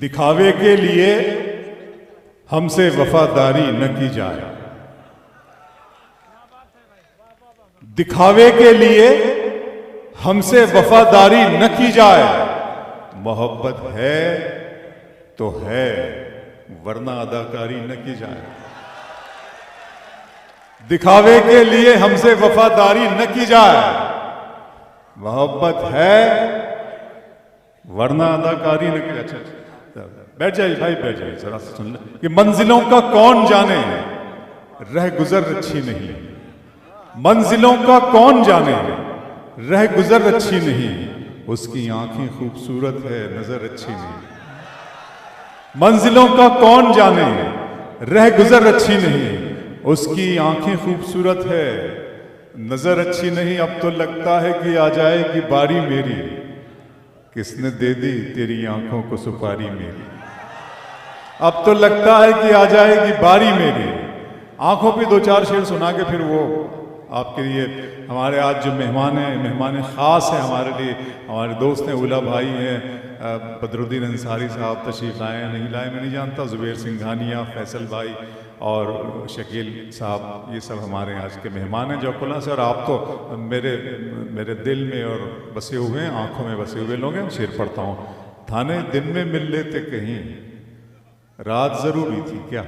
दिखावे के लिए हमसे वफादारी न की जाए। दिखावे के लिए हमसे वफादारी न की जाए। मोहब्बत है तो है, वरना अदाकारी न की जाए। दिखावे के लिए हमसे वफादारी न की जाए। मोहब्बत है वरना अदाकारी न की। अच्छा बैठ जाइए भाई, बैठ जाइए, जरा सुन ले कि मंजिलों का कौन जाने रह गुजर अच्छी नहीं। मंजिलों का कौन जाने रह गुजर अच्छी नहीं। उसकी आंखें खूबसूरत है, नजर अच्छी नहीं। मंजिलों का कौन जाने रह गुजर अच्छी नहीं। उसकी आंखें खूबसूरत है, नजर अच्छी नहीं। अब तो लगता है कि आ जाएगी बारी मेरी, किसने दे दी तेरी आंखों को सुपारी मेरी। अब तो लगता है कि आ जाएगी बारी मेरी। आंखों पे दो चार शेर सुना के फिर वो आपके लिए हमारे आज जो मेहमान हैं, मेहमान ख़ास हैं हमारे लिए, हमारे दोस्त हैं, उला भाई हैं, बदरुद्दीन अंसारी साहब तशरीफ़ लाए हैं, नहीं लाए मैं नहीं जानता, ज़ुबैर सिंघानिया, फैसल भाई और शकील साहब, ये सब हमारे आज के मेहमान हैं जौकुला से। और आप तो मेरे दिल में और बसे हुए हैं, आँखों में बसे हुए लोग हैं। शेर पढ़ता हूँ। थाने दिन में मिल लेते कहीं, रात ज़रूरी थी क्या।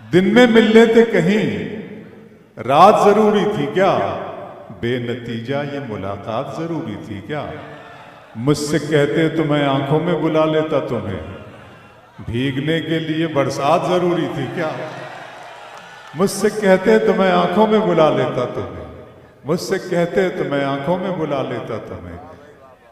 दिन में मिल लेते कहीं, रात ज़रूरी थी क्या। बेनतीजा ये मुलाकात ज़रूरी थी क्या। मुझसे कहते तो मैं आंखों में बुला लेता तुम्हें, भीगने के लिए बरसात ज़रूरी थी क्या। मुझसे कहते तो मैं आंखों में बुला लेता तुम्हें, मुझसे कहते तो मैं आंखों में बुला लेता तुम्हें।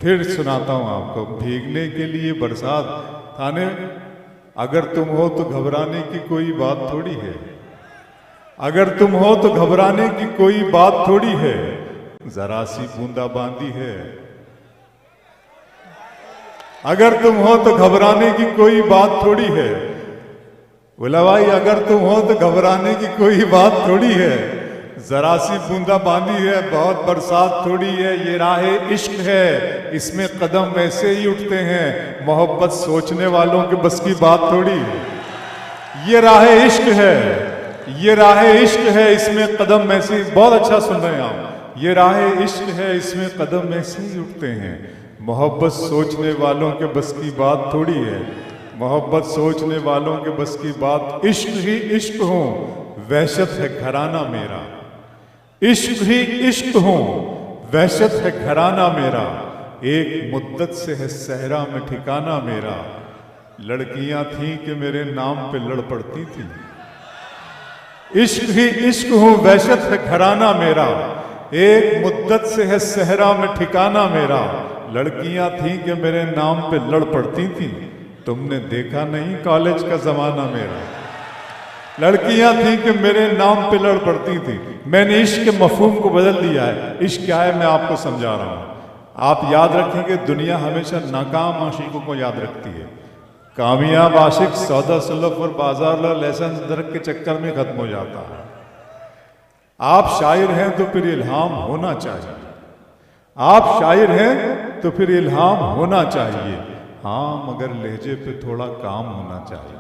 फिर सुनाता हूँ आपको, भीगने के लिए बरसात। थाने अगर तुम हो तो घबराने की कोई बात थोड़ी है। अगर तुम हो तो घबराने की कोई बात थोड़ी है। जरा सी बूंदाबांदी है। अगर तुम हो तो घबराने की कोई बात थोड़ी है। बोला भाई अगर तुम हो तो घबराने की कोई बात थोड़ी है। जरा सी बूंदाबांदी है, बहुत बरसात थोड़ी है। ये राहे इश्क है, इसमें कदम वैसे ही उठते हैं। मोहब्बत सोचने वालों के बस की बात थोड़ी है। ये राहे इश्क है, ये राहे इश्क है, इसमें कदम ऐसे। बहुत अच्छा सुन रहे हैं आप। ये राहे इश्क है, इसमें कदम ऐसे ही उठते हैं। मोहब्बत सोचने वालों के बस की बात थोड़ी है। मोहब्बत सोचने वालों के बस की बात। इश्क ही इश्क हो, वहशत है घराना मेरा। इश्क ही इश्क हो, वहशत है घराना मेरा। एक मुद्दत से है सहरा में ठिकाना मेरा। लड़कियां थीं कि मेरे नाम पे लड़ पड़ती थी। इश्क ही इश्क हो, वहशत है घराना मेरा। एक मुद्दत से है सहरा में ठिकाना मेरा। लड़कियां थीं कि मेरे नाम पे लड़ पड़ती थी। तुमने देखा नहीं कॉलेज का जमाना मेरा। लड़कियां थीं कि मेरे नाम पे लड़ पड़ती थी। मैंने इश्क के मफहूम को बदल दिया है। इश्क क्या है मैं आपको समझा रहा हूं। आप याद रखेंगे, दुनिया हमेशा नाकाम आशिकों को याद रखती है। कामयाब आशिक सौदा सुलभ और बाजार लाइसेंस दरक के चक्कर में खत्म हो जाता है। आप शायर हैं तो फिर इल्हाम होना चाहिए। आप शायर हैं तो फिर इल्हाम होना चाहिए। हाँ मगर लहजे पे थोड़ा काम होना चाहिए।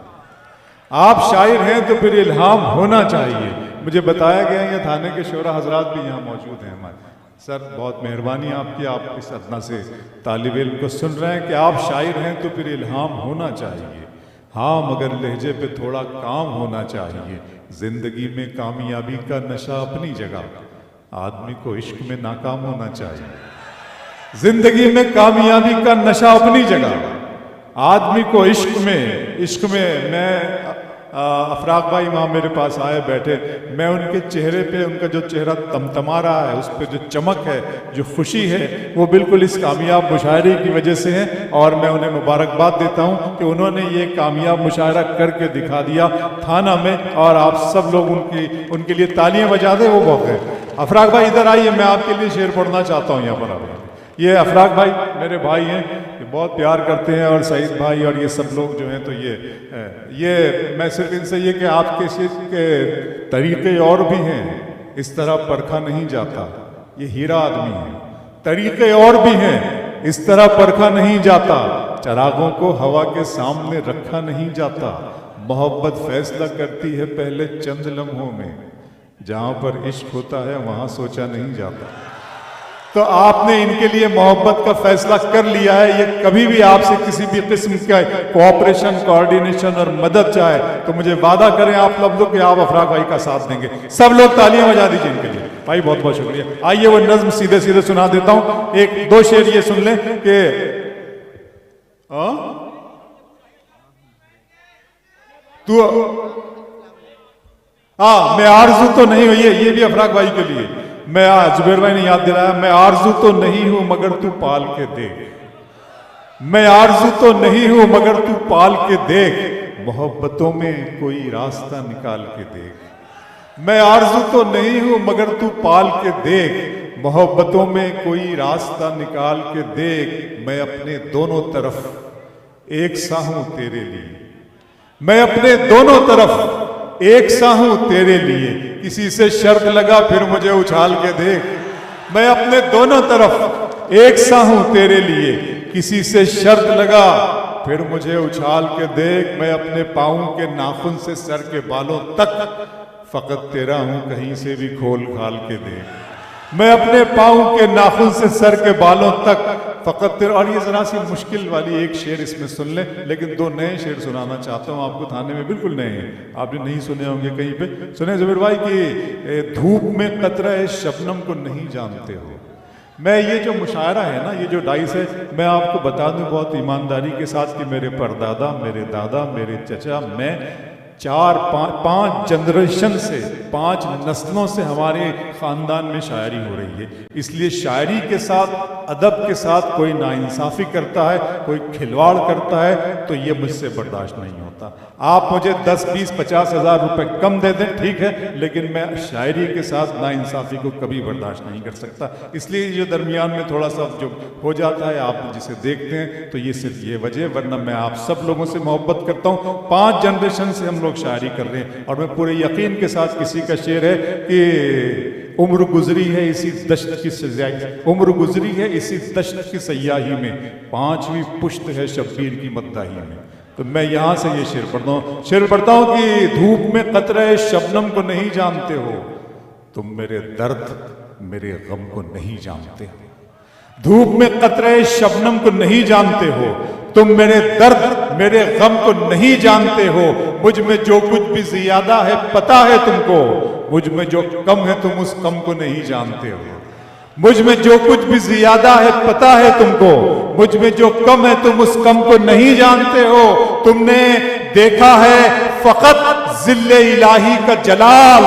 आप शायर हैं तो फिर इल्हाम होना चाहिए। मुझे बताया गया ये थाने के शोरा हजरात भी यहाँ मौजूद हैं हमारे। सर बहुत मेहरबानी आपकी, आप इस अदना से तालिब इल्म को सुन रहे हैं कि आप शायर हैं तो फिर इल्हाम होना चाहिए। हाँ मगर लहजे पे थोड़ा काम होना चाहिए। जिंदगी में कामयाबी का नशा अपनी जगह, आदमी को इश्क में नाकाम होना चाहिए। जिंदगी में कामयाबी का नशा अपनी जगह, आदमी को इश्क में मैं अफराक भाई वहाँ मेरे पास आए बैठे, मैं उनके चेहरे पे, उनका जो चेहरा तमतमा रहा है, उस पर जो चमक है, जो खुशी है, वो बिल्कुल इस कामयाब मुशायरे की वजह से है। और मैं उन्हें मुबारकबाद देता हूँ कि उन्होंने ये कामयाब मुशायरा करके दिखा दिया थाना में। और आप सब लोग उनके लिए तालियां बजा दें, वो बहुत है। अफराक भाई इधर आइए, मैं आपके लिए शेर पढ़ना चाहता हूँ यहाँ पर। ये अफराक भाई मेरे भाई हैं, ये बहुत प्यार करते हैं, और सईद भाई और ये सब लोग जो हैं। तो ये मैं सिर्फ इनसे ये कि आपके शेर के तरीके और भी हैं, इस तरह परखा नहीं जाता। ये हीरा आदमी है, तरीके और भी हैं, इस तरह परखा नहीं जाता। चरागों को हवा के सामने रखा नहीं जाता, मोहब्बत फैसला करती है पहले चंद लम्हों में, जहां पर इश्क होता है वहां सोचा नहीं जाता। तो आपने इनके लिए मोहब्बत का फैसला कर लिया है, ये कभी भी आपसे किसी भी किस्म का कोऑपरेशन, कोऑर्डिनेशन और मदद चाहे तो मुझे वादा करें आप लोग कि आप अफराक भाई का साथ देंगे। सब लोग तालियां बजा दीजिए इनके लिए। भाई बहुत बहुत शुक्रिया। आइए वो नज्म सीधे सीधे सुना देता हूं, एक दो शेर ये सुन लें कि तू मैं आरजू तो नहीं हुई है, ये भी अफराक भाई के लिए। मैं जुबैर भाई ने याद दिलाया, मैं आरजू तो नहीं हूं मगर तू पाल के देख। मैं आरजू तो नहीं हूं मगर तू पाल के देख, मोहब्बतों में कोई रास्ता निकाल के देख। मैं आरजू तो नहीं हूं मगर तू पाल के देख, मोहब्बतों में कोई रास्ता निकाल के देख। मैं अपने दोनों तरफ एक सा हूं तेरे लिए, मैं अपने दोनों तरफ एक सा हूं तेरे लिए, किसी से शर्त लगा फिर मुझे उछाल के देख। मैं अपने दोनों तरफ एक सा हूं तेरे लिए, किसी से शर्त लगा फिर मुझे उछाल के देख। मैं अपने पाँव के नाखून से सर के बालों तक फकत तेरा हूं, कहीं से भी खोल खाल के देख। मैं अपने पाँव के नाखून से सर के बालों तक फकत तेरा। और ये जरा सी मुश्किल वाली एक शेर इसमें सुन ले, लेकिन दो नए शेर सुनाना चाहता हूँ आपको, थाने में बिल्कुल नए हैं, आपने नहीं सुने होंगे कहीं पे। सुने जुबैर भाई कि धूप में कतरा शबनम को नहीं जानते हो। मैं ये जो मुशायरा है ना, ये जो डाइस है, मैं आपको बता दूं बहुत ईमानदारी के साथ कि मेरे परदादा, मेरे दादा, मेरे चचा, मैं 4-5 जनरेशन से, 5 नस्लों से हमारे ख़ानदान में शायरी हो रही है। इसलिए शायरी के साथ, अदब के साथ कोई नाइंसाफ़ी करता है, कोई खिलवाड़ करता है तो ये मुझसे बर्दाश्त नहीं होता। आप मुझे 10, 20, 50 हज़ार रुपये कम दे दें ठीक है, लेकिन मैं शायरी के साथ नाइंसाफ़ी को कभी बर्दाश्त नहीं कर सकता। इसलिए जो दरमियान में थोड़ा सा जो हो जाता है, आप जिसे देखते हैं तो ये सिर्फ ये वजह, वरना मैं आप सब लोगों से मोहब्बत करता हूँ। 5 जनरेशन से हम लोग शायरी कर रहे हैं, और मैं पूरे यकीन के साथ, किसी का शेर है कि उम्र गुजरी है इसी दश्त की सयाही, उम्र गुजरी है इसी दश्त की सयाही में, 5वीं पुश्त है शब्बीर की मद्दाही में। तो मैं यहाँ से ये शेर पढ़ता हूँ, शेर पढ़ता हूँ कि धूप में कतरे शबनम को नहीं जानते हो, तुम मेरे दर्द मेरे गम को नहीं जानते हो। धूप में कतरे शबनम को नहीं जानते हो, तुम मेरे दर्द मेरे गम को नहीं जानते हो। मुझ में जो कुछ भी ज्यादा है पता है तुमको, मुझ में जो कम है तुम उस कम को नहीं जानते हो। मुझ में जो कुछ भी ज्यादा है पता है तुमको, मुझ में जो कम है तुम उस कम को नहीं जानते हो। तुमने देखा है फकत जिल्ले इलाही का जलाल,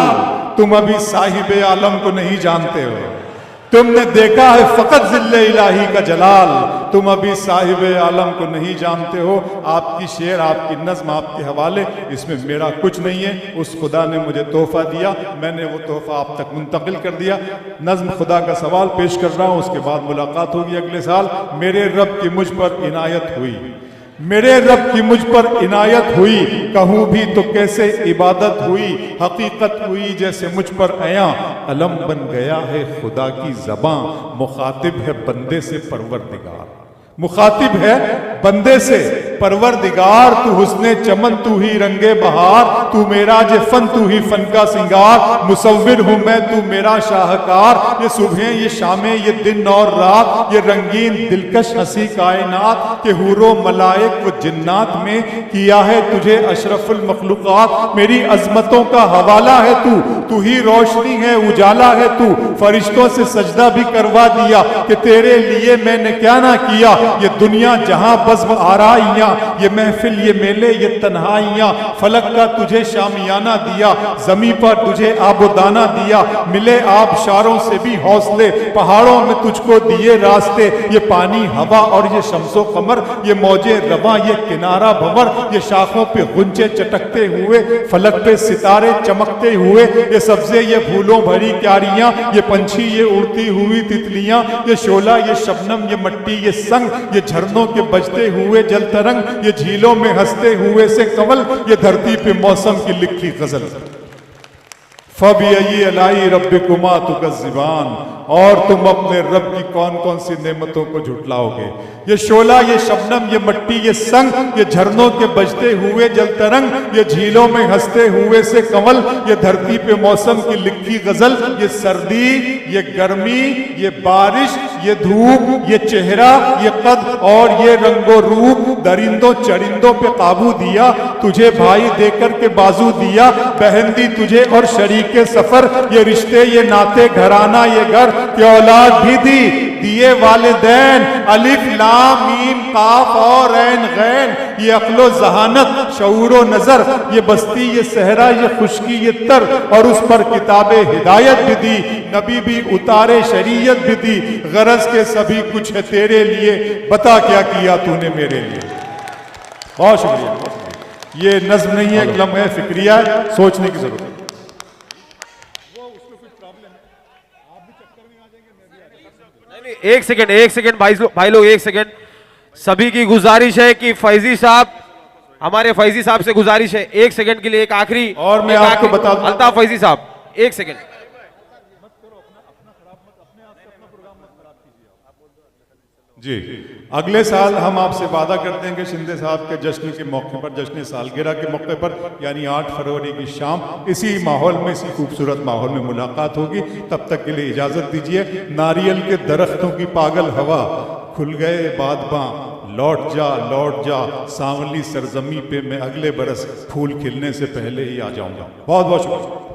तुम अभी साहिबे आलम को नहीं जानते हो। तुमने देखा है फकत जिल्ले इलाही का जलाल, तुम अभी साहिबे आलम को नहीं जानते हो। आपकी शेर, आपकी नज्म, आपके हवाले, इसमें मेरा कुछ नहीं है। उस खुदा ने मुझे तोहफा दिया, मैंने वो तोहफा आप तक मुंतकिल कर दिया। नज्म खुदा का सवाल पेश कर रहा हूँ, उसके बाद मुलाकात होगी अगले साल। मेरे रब की मुझ पर इनायत हुई, मेरे रब की मुझ पर इनायत हुई, कहूँ भी तो कैसे इबादत हुई। हकीकत हुई जैसे मुझ पर आया, अलम बन गया है खुदा की ज़बां, मुखातिब है बंदे से परवरदिगार, मुखातिब है बंदे से परवरदिगार। तू हुस्ने चमन, तू ही रंगे बहार, तू मेरा जे फन, तू ही फन का सिंगार। मुसव्विर हूँ मैं, तू मेरा शाहकार। ये सुबह ये शामें, ये दिन और रात, ये रंगीन दिलकश हंसी कायनात के हूरो मलाइक व जिन्नात में किया है तुझे अशरफुल मखलूकात। मेरी अजमतों का हवाला है तू, तू ही रोशनी है, उजाला है तू। फरिश्तों से सजदा भी करवा दिया कि तेरे लिए मैंने क्या ना किया। ये दुनिया जहां बज़्म आराइयां, ये महफिल, ये मेले, ये तन्हाइयां, फलक का तुझे शामियाना दिया, जमी पर तुझे आबोदाना दिया। मिले आबशारों से भी हौसले, पहाड़ों में तुझको दिए रास्ते। ये पानी हवा और ये शम्सो कमर, ये मौजे रवा, ये किनारा भंवर, ये शाखों पे गुंजे चटकते हुए, फलक पे सितारे चमकते हुए। ये सब्जे, ये फूलों भरी क्यारियां, ये पंछी, ये उड़ती हुई तितलियां, ये शोला, ये शबनम, ये मट्टी, ये संग, ये झरनों के बजते हुए जल तरंग, ये झीलों में हंसते हुए से कमल, ये धरती पे मौसम की लिखी गजल। फबिय्यी अलाई रब्बिकुमा तुकज़्ज़िबान, और तुम अपने रब की कौन कौन सी नेमतों को झुटलाओगे। ये शोला, ये शबनम, ये मट्टी, ये संग, ये झरनों के बजते हुए जल तरंग, ये झीलों में हंसते हुए से कंवल, ये धरती पे मौसम की लिखी गजल, ये सर्दी, ये गर्मी, ये बारिश, ये धूप, ये चेहरा, ये कद और ये रंगो रूप, दरिंदों चरिंदों पे काबू दिया, तुझे भाई देकर के बाजू दिया, बहन दी तुझे और शरीके सफर, ये रिश्ते, ये नाते, घराना, ये घर, ये औलाद भी दी, दिए वालिदैन, अलिफ लाम मीम काफ और ऐन गैन, ये अक्लो जहानत, शऊरो नजर, ये बस्ती, ये सहरा, ये खुशकी, ये तर, और उस पर किताबे हिदायत भी दी, नबी भी उतारे, शरीयत भी दी, गरज के सभी कुछ है तेरे लिए, बता क्या किया तूने मेरे लिए। बहुत शुक्रिया, बहुत शुक्रिया। ये नज्म नहीं है, एक लम्हे फिक्रिया है, सोचने की जरूरत है। एक सेकंड भाई लोग एक सेकंड, सभी की गुजारिश है कि फैजी साहब, हमारे फैजी साहब से गुजारिश है, एक सेकंड के लिए एक आखिरी, और मैं आपको बता दूं, अल्ताफ फैजी साहब एक सेकंड। जी, अगले साल हम आपसे वादा करते हैं कि शिंदे साहब के जश्न के मौके पर, जश्न सालगिरह के मौके पर, यानी 8 फरवरी की शाम इसी माहौल में, इसी खूबसूरत माहौल में मुलाकात होगी। तब तक के लिए इजाजत दीजिए। नारियल के दरख्तों की पागल हवा, खुल गए बादबां, लौट जा सांवली सरजमी पे, मैं अगले बरस फूल खिलने से पहले ही आ जाऊंगा। बहुत बहुत शुक्रिया।